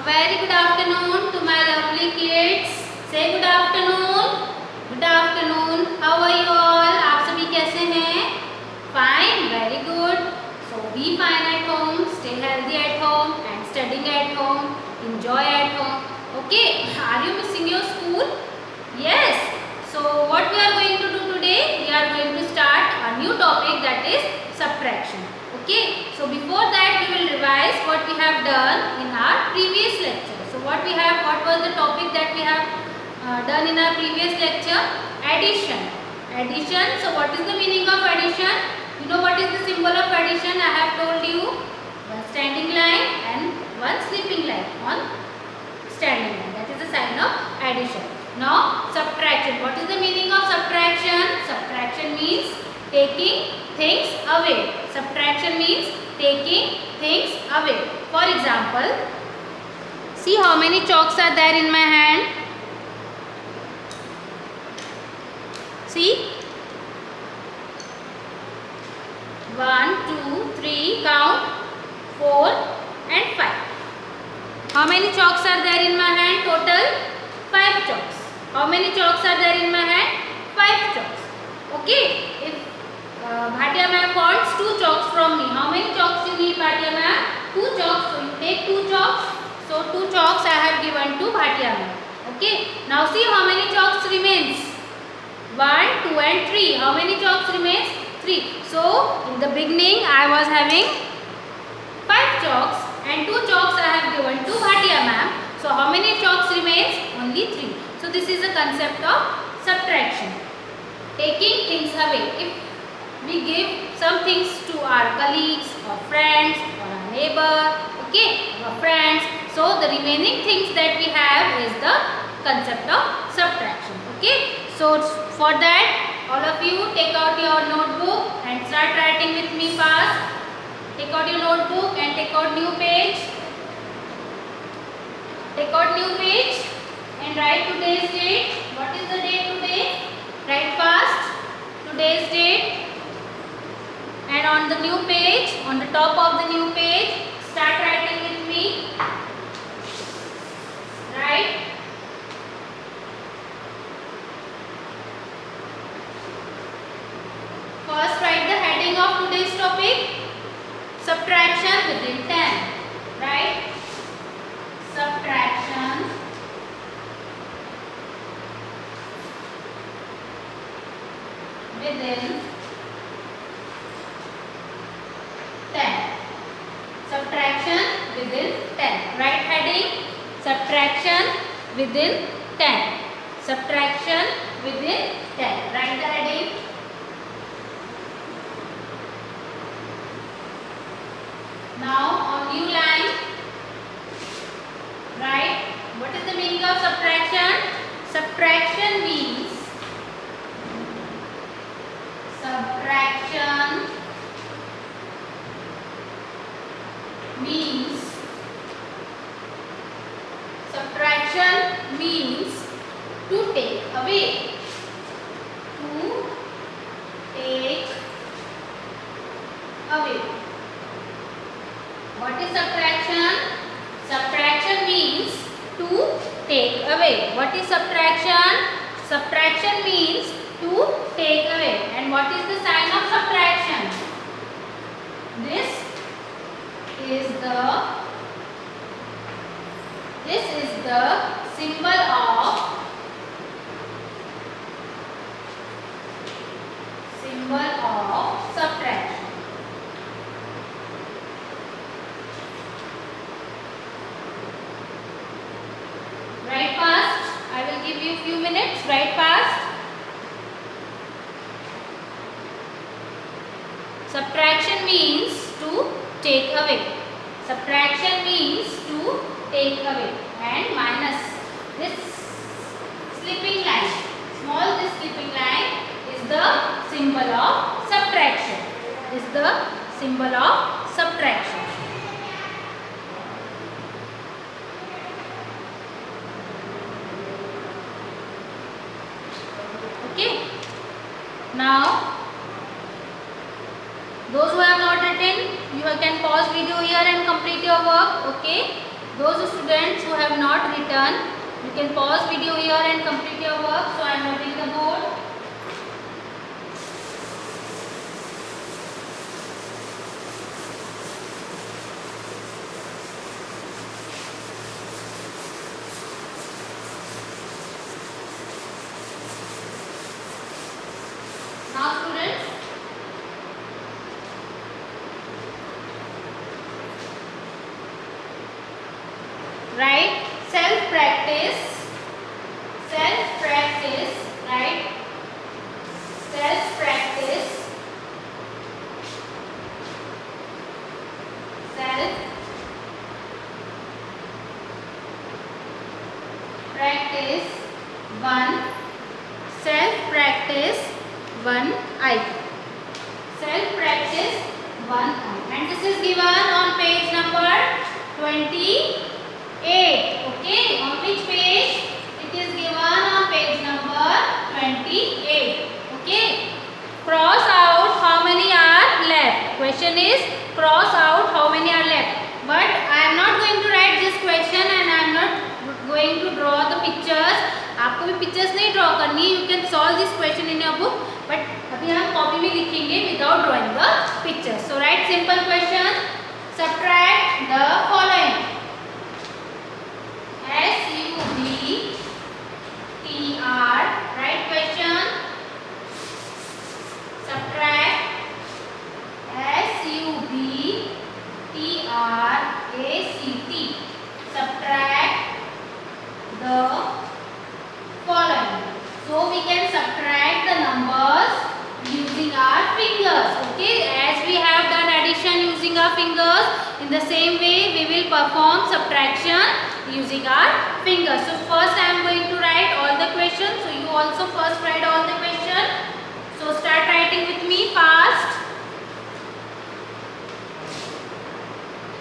very good afternoon to my lovely kids. Say good afternoon. Good afternoon. How are you all? आप सभी कैसे हैं? Fine. Very good. So be fine at home. Stay healthy at home and studying at home. Enjoy at home. Okay. Are you missing your school? Yes. So what we are going to do today? We are going to start a new topic, that is subtraction. Okay. So before that we will revise what we have done in our previous lecture. So what was the topic that we have done in our previous lecture? Addition. Addition. So what is the meaning of addition? You know what is the symbol of addition? I have told you. One standing line and one sleeping line on standing line. That is the sign of addition. Now subtraction. What is the meaning of subtraction? Subtraction means taking things away. Subtraction means taking things away. For example, see how many chalks are there in my hand. See, 1, 2, 3, count 4 and 5. How many chalks are there in my hand? Total 5 chalks. How many chalks are there in my hand? 5 chalks. Okay. If Bhatia ma'am wants 2 chalks from me, how many chalks you need, Bhatia ma'am? 2 chalks. So you take 2 chalks. So 2 chalks I have given to Bhatia ma'am. Okay. Now see how many chalks remains. 1, 2 and 3. How many chalks remains? 3. So in the beginning I was having 5 chalks and 2 chalks I have given to Bhatia ma'am. So how many chalks remains? Only 3. So this is the concept of subtraction. Taking things away. If we give some things to our colleagues or friends or our neighbor, okay, our friends, so the remaining things that we have is the concept of subtraction. Okay. So for that, all of you take out your notebook and start writing with me fast. Take out your notebook and take out new page. Take out new page and write today's date. What is the date today? Write fast. Today's date. And on the new page, on the top of the new page, start writing with me. Write. First write the heading of today's topic. Subtraction within 10. Right? Subtraction within 10. Subtraction within 10. Right heading. Subtraction within 10. Subtraction within 10. Write the heading. Now on new line, write what is the meaning of subtraction? Subtraction means to take away. To take away. What is subtraction? Subtraction means to take away. What is subtraction? Subtraction means to take away. And what is the sign of subtraction? This is the symbol of subtraction. Write fast. I will give you few minutes. Write fast. Subtraction means to take away. Subtraction means to take away. And minus this slipping line. Small this slipping line is the symbol of subtraction. Is the symbol of subtraction. Okay. Now those who have not written, you can pause video here and complete your work. Okay. Those students who have not written, you can pause video here and complete your work. So I am noting the board. Now students, write self-practice, right? Self-practice, one, self-practice 1i, self-practice 1i, and this is given on page number 28. Okay, on which page? It is given on page number 28. Okay, cross out how many are left. Question is cross out how many are left, but I am not going to write this question and I am not going to draw the pictures. आपको भी pictures नहीं draw करनी, you can solve this question in your book, but अभी हम copy में लिखेंगे without drawing the pictures. So right simple question, subtract the following. SUBTR, right question. Subtract SUBTRACT. Subtract the following. So we can subtract the numbers using our fingers. Okay, as we have done addition using our fingers, in the same way we will perform subtraction using our fingers. So first I am going to write all the questions. So you also first write all the questions. So start writing with me fast.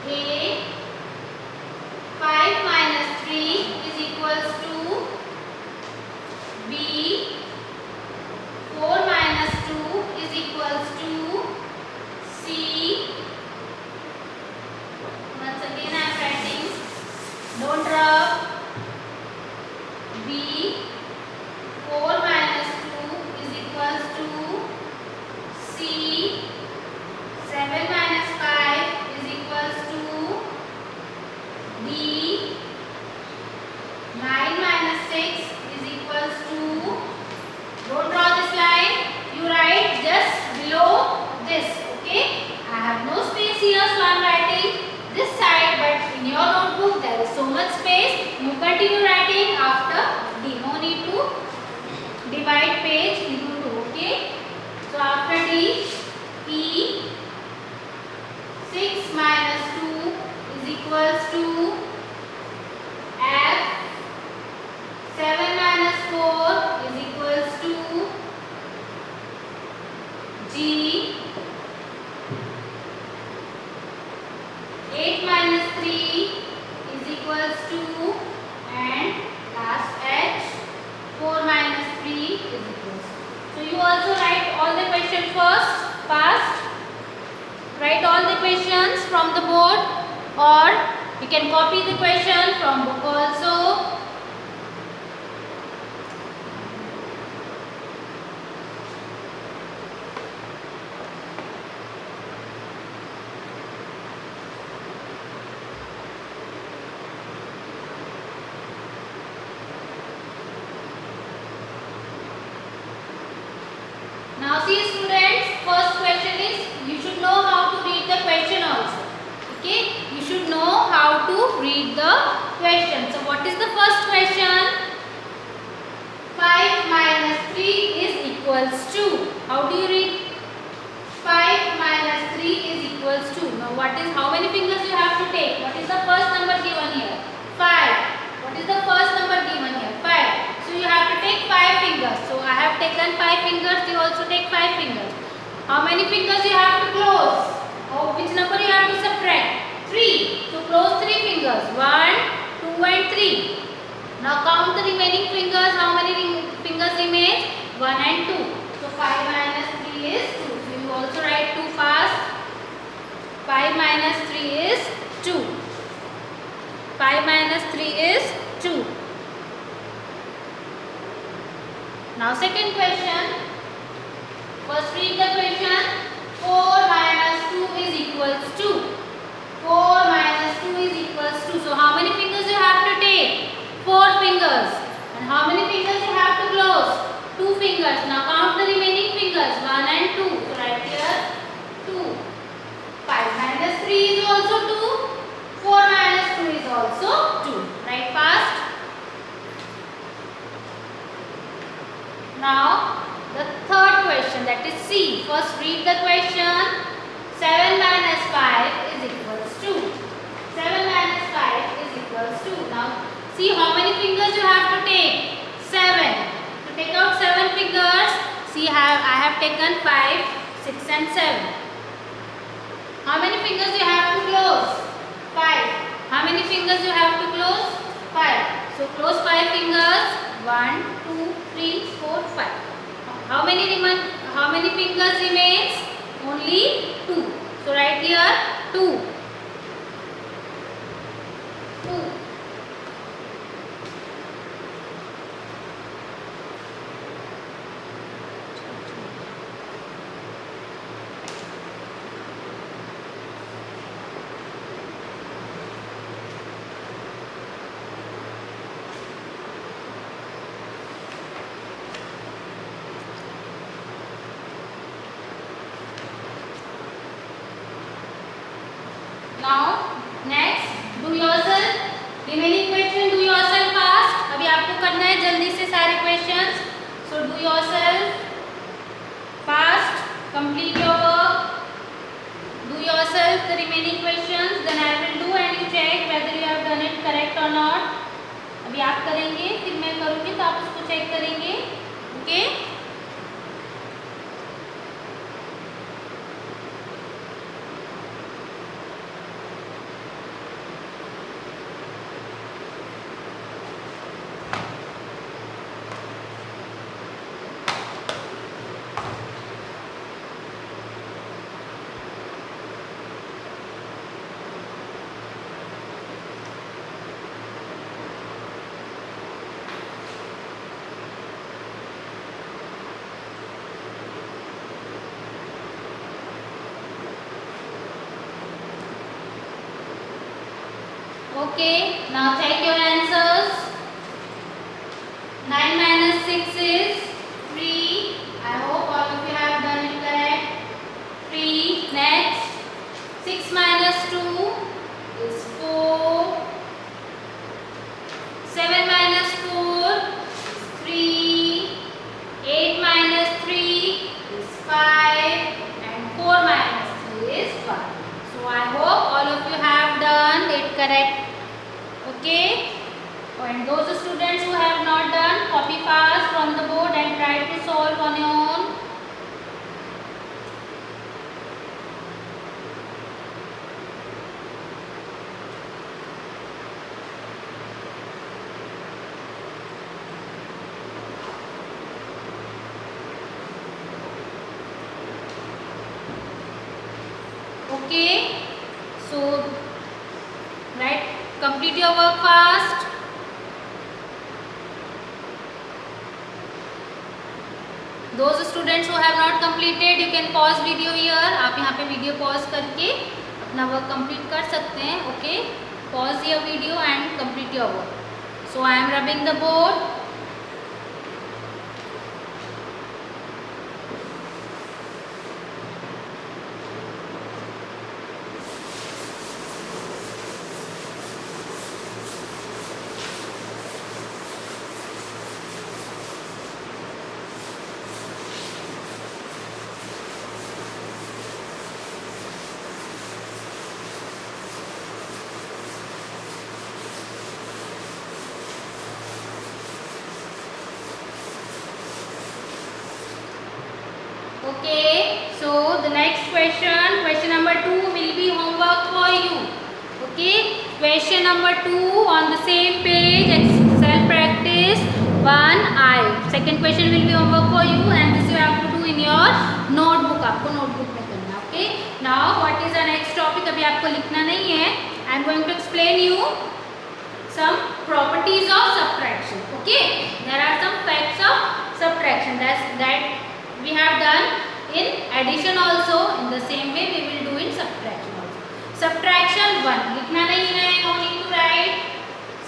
A, 5 minus 3 is equals to B, 4 minus 2 is equals to C. Once again I am writing, don't rub. B, 4 minus 2 is equals to C, 7 minus 5 is equals to D, 9 minus 6 is equals to, don't draw this line, you write just below this. Okay, I have no space here, so I am writing this side, but in your notebook there is so much space, you continue writing after D. No need to divide page into two. Okay, so after D, E, 6 minus 2 is equals to F, 7 minus 4 is equals to G, 8 minus 3 is equals to, and last H, 4 minus 3 is equals to. So you also write all the questions first, fast. Write all the questions from the board, or you can copy the question from book also. Now see students, first question is, you should know how to read the question also. Okay, you should know how to read the question. So what is the first question? 5 minus 3 is equals to, how do you read? 5 minus 3 is equals to, now what is, how many fingers you have to take? What is the first number given here? 5. What is the first number given here? 5. So you have to take 5 fingers. So I have taken 5 fingers, you also take 5 fingers. How many fingers you have to close? Or which number you have to subtract? 3. So close 3 fingers. 1, 2 and 3. Now count the remaining fingers. How many fingers remain? 1 and 2. So 5 minus 3 is 2. So you also write 2 fast. 5 minus 3 is 2. 5 second question. First read the question. 4 minus 2 is equals to. 4 minus 2 is equals to. So how many fingers you have to take? 4 fingers. And how many fingers you have to close? 2 fingers. Now count the remaining fingers. 1 and 2. So right here 2. 5 minus 3 is also 2. 4 minus 2 is also 2. Write fast. Now the third question, that is C. First read the question. 7 minus 5 is equals to. 7 minus 5 is equals to. Now see how many fingers you have to take. 7. To take out 7 fingers, see I have taken 5, 6 and 7. How many fingers you have to close? 5. How many fingers you have to close? 5. So close 5 fingers. 1, 2, 3, 4, 5. How many fingers remains? Only 2. So write here 2. 2. Now next do yourself remaining question, do yourself fast. अभी आपको करना है जल्दी से सारे questions. So do yourself fast, complete your work, do yourself the remaining questions, then I will do and you check whether you have done it correct or not. अभी आप करेंगे फिर मैं करूँगी तो आप उसको check करेंगे. Okay? Okay, now check your answers. 9 minus 6 is 3. I hope all of you have done it correct. 3. Next, 6 minus 2 is 4. 7 minus 4 is 3. 8 minus 3 is 5. And 4 minus 3 is 1. So I hope all of you have done it correct. Okay, and those students who have not done, copy fast from the board and try to solve on your own. Okay, so right. Complete your work fast. Those students who have not completed, you can pause video here. आप यहाँ पे video pause करके अपना work complete कर सकते हैं. Okay, pause your video and complete your work. So I am rubbing the board. Okay, so the next question, question number 2 will be homework for you. Okay, question number 2 on the same page, self practice 1I. Second question will be homework for you and this you have to do in your notebook. आपको notebook में करना. Okay, now what is the next topic? अभी आपको लिखना नहीं है. I am going to explain you some properties of subtraction. Okay, there are some facts of subtraction. That we have done in addition also. In the same way we will do in subtraction also. Subtraction 1 लिखना नहीं है, no need to write.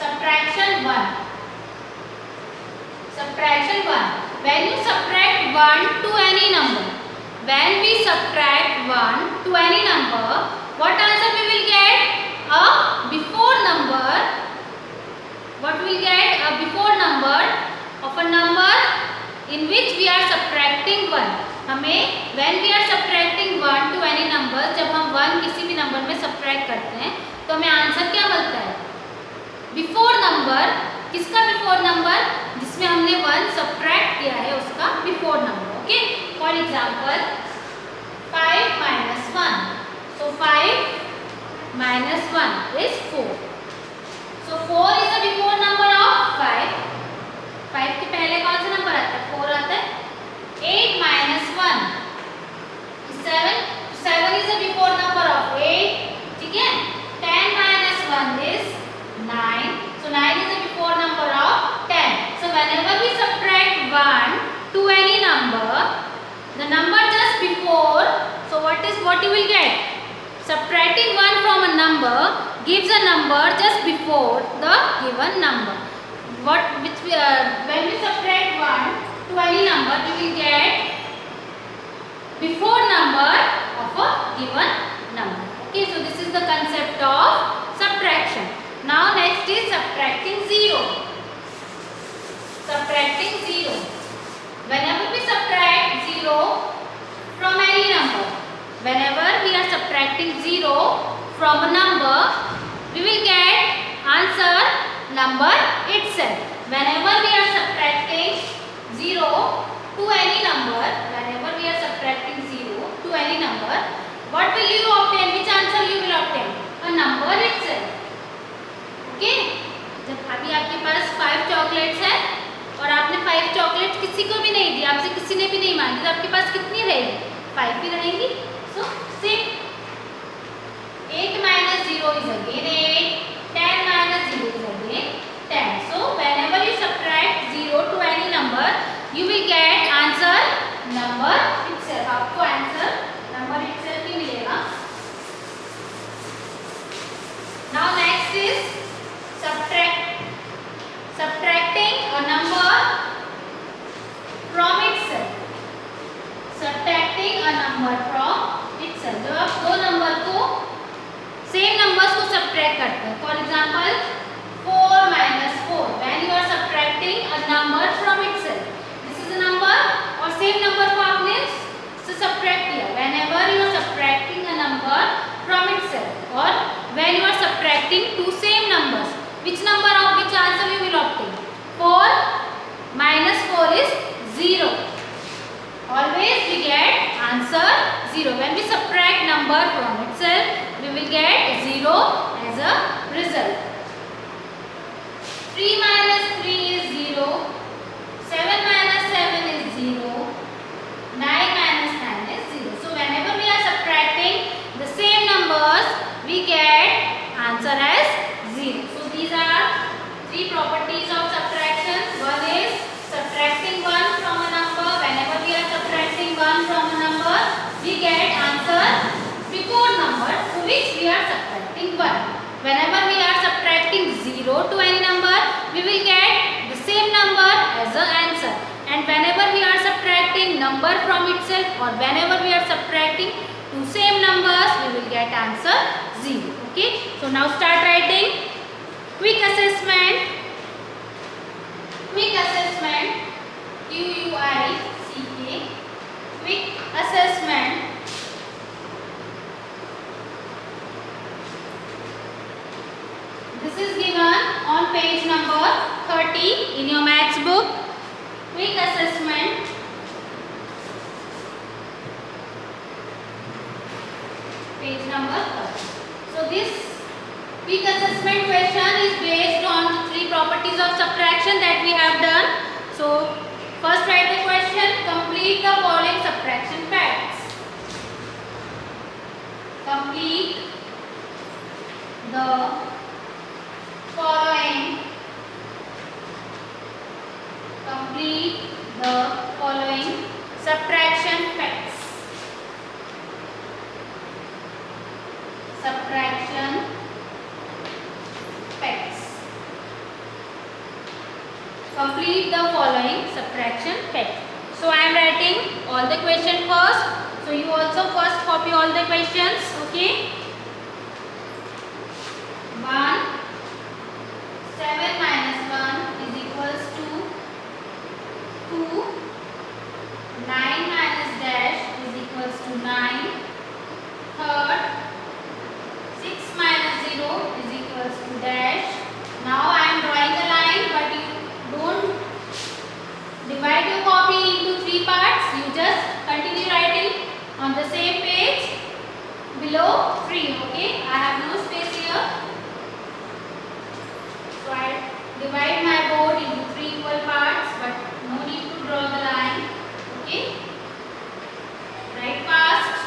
Subtraction 1. Subtraction 1. When you subtract 1 to any number, when we subtract 1 to any number, what answer we will get? A before number. What we will get? A before number of a number in which we are subtracting 1. हमें when we are subtracting 1 to any number, जब हम 1 किसी भी number में subtract करते हैं तो हमें आंसर क्या मिलता है? Before number. किसका बिफोर नंबर? जिसमें हमने 1 subtract किया है उसका before number. Okay. For example 5 minus 1. So 5 minus 1 is 4. So 4 is the before number of 5. 5 के पहले कौन सा नंबर आता है? 4 आता है. 8 minus 1 is 7. 7 is the before number of 8. ठीक है. 10 minus 1 is 9. So 9 is the before number of 10. So whenever we subtract 1 to any number, the number just before, so what you will get? Subtracting 1 from a number gives a number just before the given number. When we subtract 1 to any number, we will get before number of a given number. Okay, so this is the concept of subtraction. Now next is subtracting 0. Subtracting 0. Whenever we subtract 0 from any number, whenever we are subtracting 0 from a number, we will get answer number itself. Whenever we are subtracting 0 to any number, whenever we are subtracting 0 to any number, what will you obtain? Which answer you will obtain? A number itself. Okay? जब अभी आपके पास 5 chocolates है और आपने 5 chocolates किसी को भी नहीं दी, आपसे किसी ने भी नहीं मांगी, तो आपके पास कितनी रहेगी? 5 ही रहेंगी. So same. 8 minus 0 is again 8. 10 minus 0 is again 10. So whenever you subtract 0 to any number, you will get answer number itself. आपको answer number itself ही मिलेगा. Now next is subtracting a number from itself. Subtracting a number from itself. जब आप दो number को same numbers को subtract करते हैं, for example 4 minus 4, when you are subtracting a number from itself, this is a number और same number को आपने सब्ट्रैक्ट किया. whenever you are subtracting a number from itself or when you are subtracting two same numbers, which number of which answer you will obtain? 4 minus 4 is 0. Always we get answer 0. When we subtract number from itself, we will get 0 as a result. 3 minus 3 is 0. 7 minus 7 is 0. 9 minus 9 is 0. So whenever we are subtracting the same numbers, we get answer as 0. So these are three properties of subtraction. One is subtracting 1 from a number. Whenever we are subtracting 1 from a number, we get answer before number to which we are subtracting 1. Whenever we are subtracting 0 to any number, we will get the same number as the answer. And whenever we are subtracting number from itself or whenever we are subtracting two same numbers, we will get answer 0. Okay. So now start writing. Quick assessment. Quick assessment. Q-U-I-C-K. Quick assessment. This is given on page number 30 in your maths book. Quick assessment. Page number 30. So this quick assessment question is based on the three properties of subtraction that we have done. So first write the question. Complete the following subtraction facts. Complete the following. Complete the subtraction facts. Subtraction facts. Complete the following subtraction facts. So I am writing all the question first. So you also first copy all the questions. Okay. 1 7 minus 1 is equals to 2. 9 minus dash is equals to 9. Third, 6 minus 0 is equals to dash. Now I am drawing a line, but you don't divide your copy into 3 parts. You just continue writing on the same page below 3. Okay, I have no space here. So I divide my board into 3 equal parts, but no need to draw the line. Okay, write fast.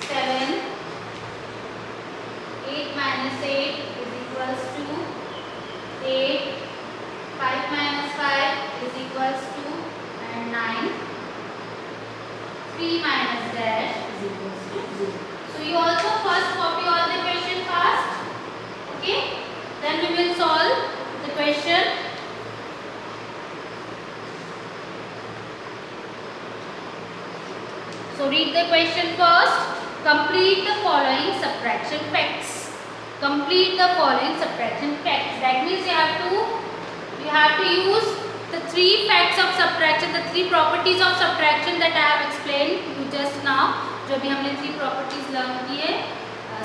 7, 8 minus 8 is equals to 8. 5 minus 5 is equals to and 9. 3 minus dash is equals to 0. So you also first copy all the question fast. Okay. Then we will solve the question. So read the question first. Complete the following subtraction facts. Complete the following subtraction facts. That means you have to use the 3 facts of subtraction, the 3 properties of subtraction that I have explained you just now. जो भी हमने 3 properties learn किए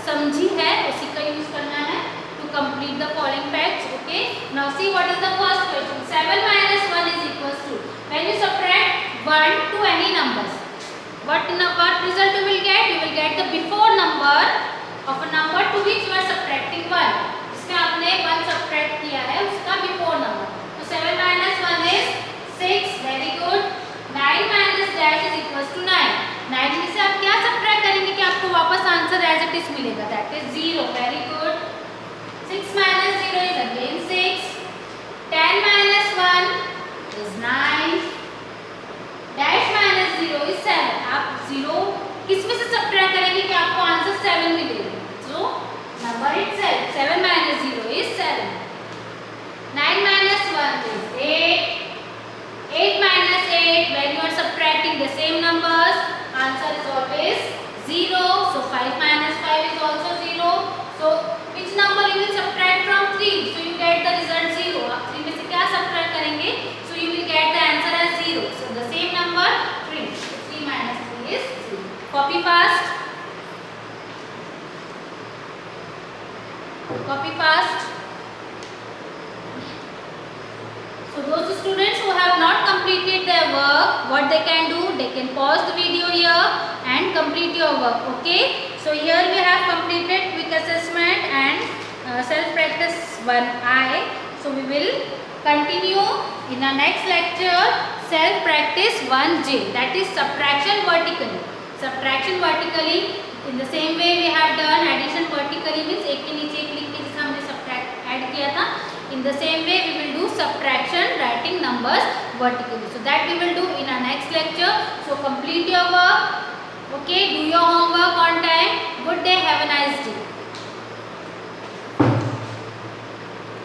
समझी है उसी का use करना है to complete the following facts. Okay. Now see what is the first question. 7 minus 1 is equals to. When you subtract 1 to any numbers, what result you will get? You will get the before number of a number to which you are subtracting 1. इसमें आपने 1 subtract किया है उसका before number. तो 7 minus 1 is 6. Very good. 9 minus dash is equals to 9. 9 में से आप क्या subtract करेंगे कि आपको वापस आंसर as it is मिलेगा? That is 0. Very good. 6 minus 0 is again 6. 10 minus 1 is 9. Dash minus 0 is 7. आप 0 किसमें से subtract करेंगे कि आपको आंसर 7 मिलेगा? So number itself 7 minus 0 is 7. 9 minus 1 is 8. 8 minus 8, when you are subtracting the same numbers, answer is always 0. So 5 minus 5 is also 0. So which number you will subtract from 3? So you get the result 0. आप 3 में से क्या subtract करेंगे? So you will get the answer as 0. So the same number 3. So 3 minus 3 is 0. Copy fast. Copy fast. So those students who have not completed their work, what they can do? They can pause the video here and complete your work. Okay. So here we have completed quick assessment and self practice 1I. So we will continue in our next lecture self practice 1J, that is subtraction vertically. Subtraction vertically in the same way we have done addition vertically, means एक के नीचे एक लिख के जैसे हमने subtract add किया था. In the same way we will do subtraction writing numbers vertically. So that we will do in our next lecture. So complete your work. Okay, do your homework on time. Good day, have a nice day.